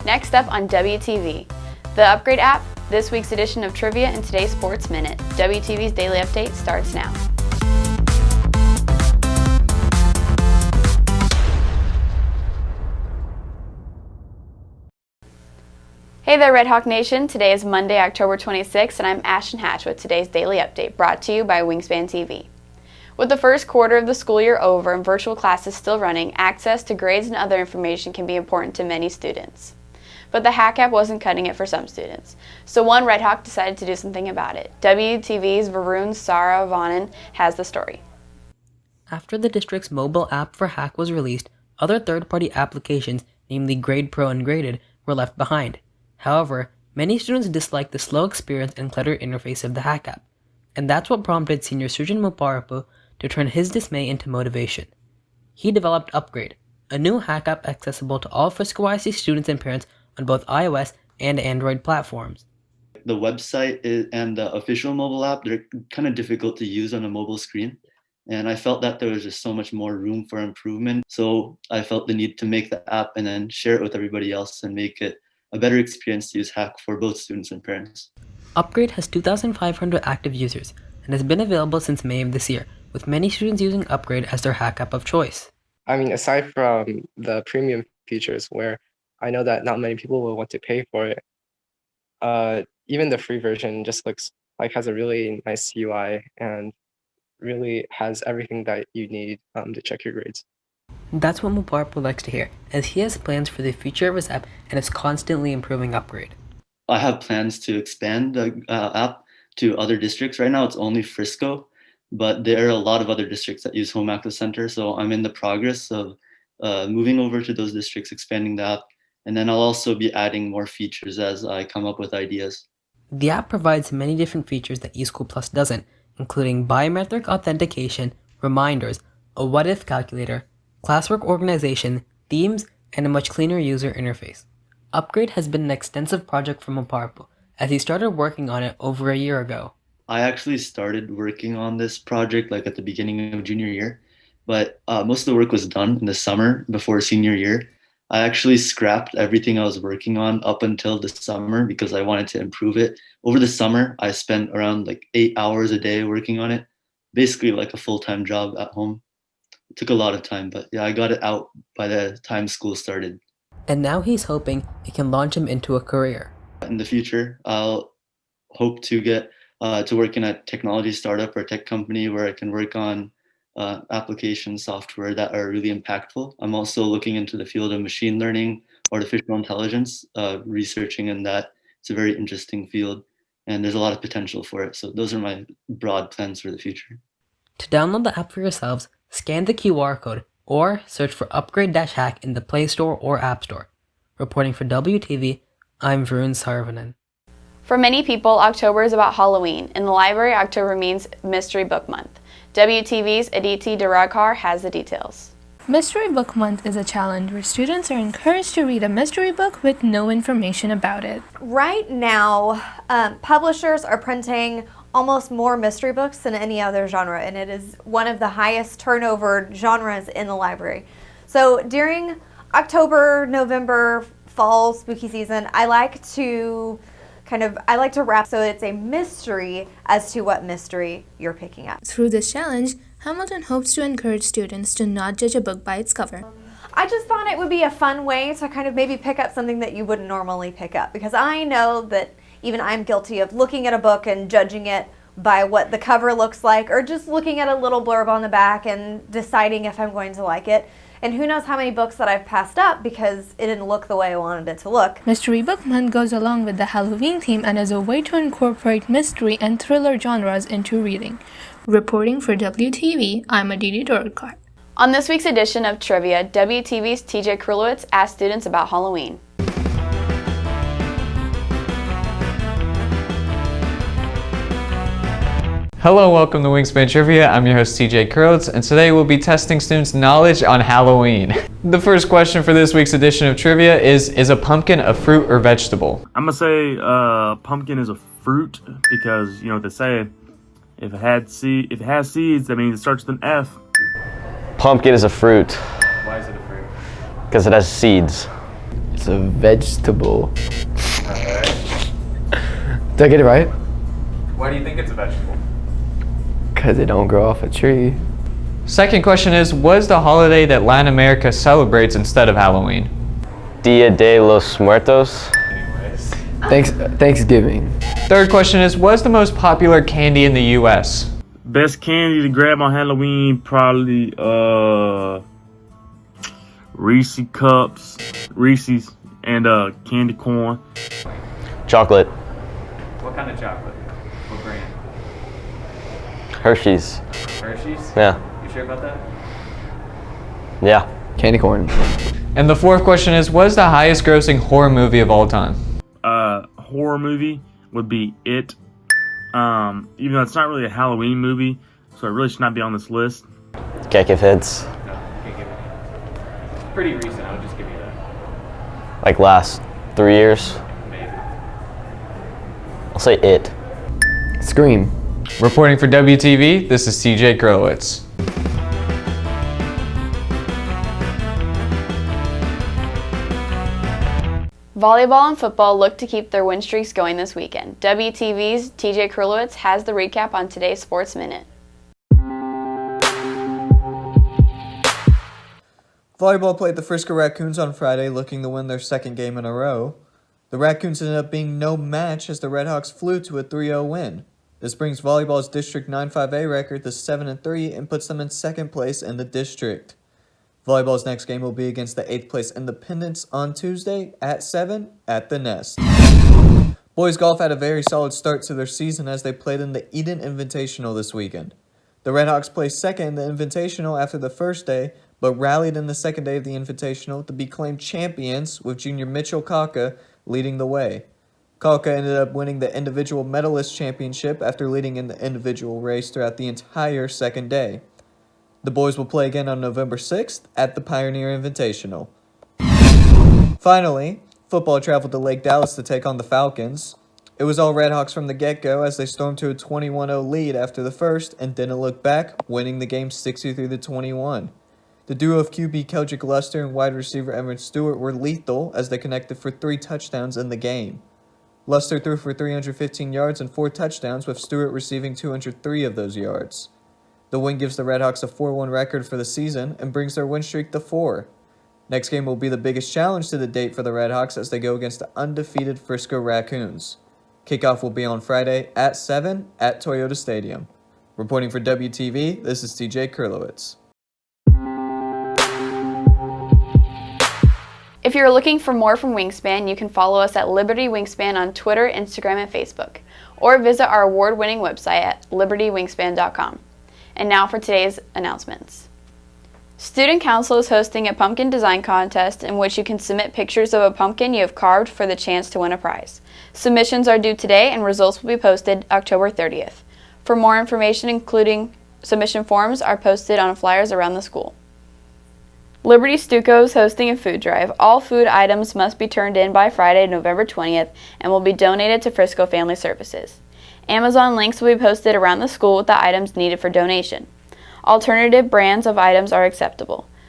Next up on WTV, the Upgrade app, this week's edition of Trivia, and today's Sports Minute. WTV's Daily Update starts now. Hey there, Red Hawk Nation. Today is Monday, October 26th, and I'm Ashton with today's Daily Update, brought to you by Wingspan TV. With the first quarter of the school year over and virtual classes still running, access to grades and other information can be important to many students. But the Hack app wasn't cutting it for some students. So one Red Hawk decided to do something about it. WTV's Varun Saravanan has the story. After the district's mobile app for Hack was released, other third-party applications, namely GradePro and Graded, were left behind. However, many students disliked the slow experience and cluttered interface of the Hack app. And that's what prompted Senior Sujan Muparapu to turn his dismay into motivation. He developed Upgrade, a new Hack app accessible to all Frisco ISD students and parents on both iOS and Android platforms. The website and the official mobile app, they're kind of difficult to use on a mobile screen. And I felt that there was just so much more room for improvement. So I felt the need to make the app and then share it with everybody else and make it a better experience to use Hack for both students and parents. Upgrade has 2,500 active users and has been available since May of this year, with many students using Upgrade as their Hack app of choice. I mean, aside from the premium features where I know that not many people will want to pay for it, even the free version just looks like has a really nice UI and really has everything that you need to check your grades. That's what Muparapu likes to hear, as he has plans for the future of his app and is constantly improving Upgrade. I have plans to expand the app to other districts. Right now it's only Frisco, but there are a lot of other districts that use Home Access Center, so I'm in the progress of moving over to those districts, expanding the app, and then I'll also be adding more features as I come up with ideas. The app provides many different features that eSchool Plus doesn't, including biometric authentication, reminders, a what-if calculator, classwork organization, themes, and a much cleaner user interface. Upgrade has been an extensive project for Muparapu, as he started working on it over a year ago. I actually started working on this project like at the beginning of junior year, but most of the work was done in the summer before senior year. I actually scrapped everything I was working on up until the summer because I wanted to improve it. Over the summer, I spent around like 8 hours a day working on it, basically like a full-time job at home. It took a lot of time, but yeah, I got it out by the time school started. And now he's hoping it can launch him into a career. In the future, I'll hope to get to work in a technology startup or a tech company where I can work on application software that are really impactful. I'm also looking into the field of machine learning, artificial intelligence, researching in that. It's a very interesting field and there's a lot of potential for it. So those are my broad plans for the future. To download the app for yourselves, scan the QR code or search for Upgrade-Hack in the Play Store or App Store. Reporting for WTV, I'm Varun Saravanan. For many people, October is about Halloween. In the library, October means Mystery Book Month. WTV's Aditi Durakar has the details. Mystery Book Month is a challenge where students are encouraged to read a mystery book with no information about it. Right now, publishers are printing almost more mystery books than any other genre, and it is one of the highest turnover genres in the library. So during October, November, fall, spooky season, I like to wrap so it's a mystery as to what mystery you're picking up. Through this challenge, Hamilton hopes to encourage students to not judge a book by its cover. I just thought it would be a fun way to kind of maybe pick up something that you wouldn't normally pick up, because I know that even I'm guilty of looking at a book and judging it by what the cover looks like, or just looking at a little blurb on the back and deciding if I'm going to like it. And who knows how many books that I've passed up because it didn't look the way I wanted it to look. Mystery Book Month goes along with the Halloween theme and is a way to incorporate mystery and thriller genres into reading. Reporting for WTV, I'm Aditi Dorkar. On this week's edition of Trivia, WTV's TJ Krulowitz asked students about Halloween. Hello, welcome to Wingspan Trivia. I'm your host TJ Krulowitz, and today we'll be testing students' knowledge on Halloween. The first question for this week's edition of Trivia is a pumpkin a fruit or vegetable? I'm gonna say pumpkin is a fruit because, you know, they say if it has seeds, that means it starts with an F. Pumpkin is a fruit. Why is it a fruit? Because it has seeds. It's a vegetable. Alright. Did I get it right? Why do you think it's a vegetable? Because it don't grow off a tree. Second question is, what is the holiday that Latin America celebrates instead of Halloween? Dia de los Muertos. Anyways. Thanksgiving. Third question is, what is the most popular candy in the U.S.? Best candy to grab on Halloween, probably Reese cups, Reese's, and candy corn. Chocolate. What kind of chocolate? What brand? Hershey's. Hershey's? Yeah. You sure about that? Yeah. Candy corn. And the fourth question is, what is the highest grossing horror movie of all time? Horror movie would be It. Even though it's not really a Halloween movie, so it really should not be on this list. Cake of Hits. No, can't give it. It's pretty recent, I'll just give you that. Like last 3 years. Maybe. I'll say It. Scream. Reporting for WTV, this is TJ Krolowitz. Volleyball and football look to keep their win streaks going this weekend. WTV's TJ Krulowitz has the recap on today's Sports Minute. Volleyball played the Frisco Raccoons on Friday, looking to win their second game in a row. The Raccoons ended up being no match as the Redhawks flew to a 3-0 win. This brings volleyball's District 9-5A record to 7-3 and puts them in second place in the district. Volleyball's next game will be against the 8th place Independence on Tuesday at 7 at the Nest. Boys golf had a very solid start to their season as they played in the Eden Invitational this weekend. The Redhawks placed second in the Invitational after the first day, but rallied in the second day of the Invitational to be claimed champions with junior Mitchell Kaka leading the way. Kaka ended up winning the individual medalist championship after leading in the individual race throughout the entire second day. The boys will play again on November 6th at the Pioneer Invitational. Finally, football traveled to Lake Dallas to take on the Falcons. It was all Redhawks from the get-go as they stormed to a 21-0 lead after the first and didn't look back, winning the game 60-21. The duo of QB Keldrick Luster and wide receiver Evan Stewart were lethal as they connected for 3 touchdowns in the game. Luster threw for 315 yards and 4 touchdowns, with Stewart receiving 203 of those yards. The win gives the Redhawks a 4-1 record for the season and brings their win streak to 4. Next game will be the biggest challenge to the date for the Redhawks as they go against the undefeated Frisco Raccoons. Kickoff will be on Friday at 7 at Toyota Stadium. Reporting for WTV, this is TJ Krulowitz. If you're looking for more from Wingspan, you can follow us at Liberty Wingspan on Twitter, Instagram, and Facebook, or visit our award-winning website at libertywingspan.com. And now for today's announcements. Student Council is hosting a pumpkin design contest in which you can submit pictures of a pumpkin you have carved for the chance to win a prize. Submissions are due today and results will be posted October 30th. For more information, including submission forms, are posted on flyers around the school. Liberty Stucco is hosting a food drive. All food items must be turned in by Friday, November 20th, and will be donated to Frisco Family Services. Amazon links will be posted around the school with the items needed for donation. Alternative brands of items are acceptable.